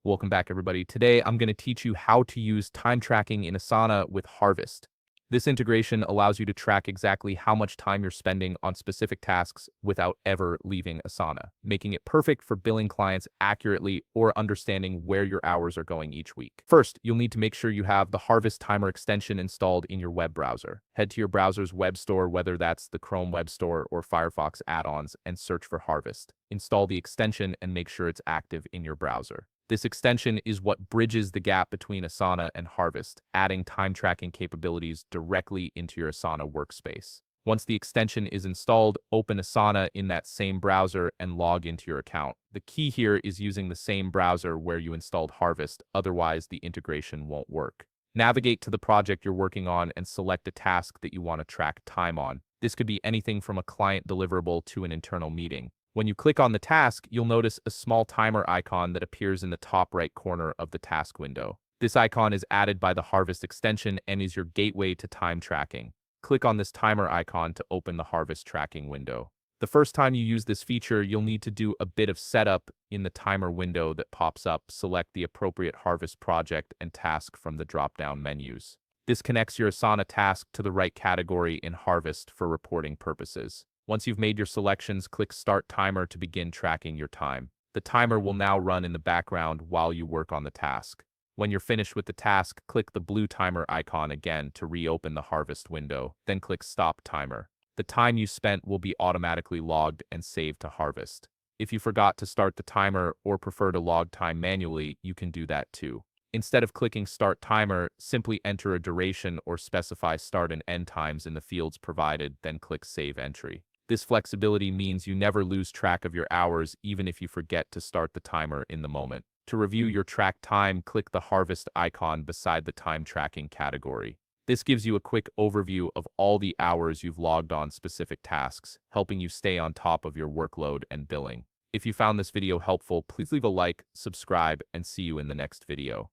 Welcome back, everybody. Today, I'm going to teach you how to use time tracking in Asana with Harvest. This integration allows you to track exactly how much time you're spending on specific tasks without ever leaving Asana, making it perfect for billing clients accurately or understanding where your hours are going each week. First, you'll need to make sure you have the Harvest Timer extension installed in your web browser. Head to your browser's web store, whether that's the Chrome Web Store or Firefox add-ons, and search for Harvest. Install the extension and make sure it's active in your browser. This extension is what bridges the gap between Asana and Harvest, adding time tracking capabilities directly into your Asana workspace. Once the extension is installed, open Asana in that same browser and log into your account. The key here is using the same browser where you installed Harvest, otherwise the integration won't work. Navigate to the project you're working on and select a task that you want to track time on. This could be anything from a client deliverable to an internal meeting. When you click on the task, you'll notice a small timer icon that appears in the top right corner of the task window. This icon is added by the Harvest extension and is your gateway to time tracking. Click on this timer icon to open the Harvest tracking window. The first time you use this feature, you'll need to do a bit of setup in the timer window that pops up. Select the appropriate Harvest project and task from the drop-down menus. This connects your Asana task to the right category in Harvest for reporting purposes. Once you've made your selections, click Start Timer to begin tracking your time. The timer will now run in the background while you work on the task. When you're finished with the task, click the blue timer icon again to reopen the Harvest window, then click Stop Timer. The time you spent will be automatically logged and saved to Harvest. If you forgot to start the timer or prefer to log time manually, you can do that too. Instead of clicking Start Timer, simply enter a duration or specify start and end times in the fields provided, then click Save Entry. This flexibility means you never lose track of your hours even if you forget to start the timer in the moment. To review your tracked time, click the Harvest icon beside the time tracking category. This gives you a quick overview of all the hours you've logged on specific tasks, helping you stay on top of your workload and billing. If you found this video helpful, please leave a like, subscribe, and see you in the next video.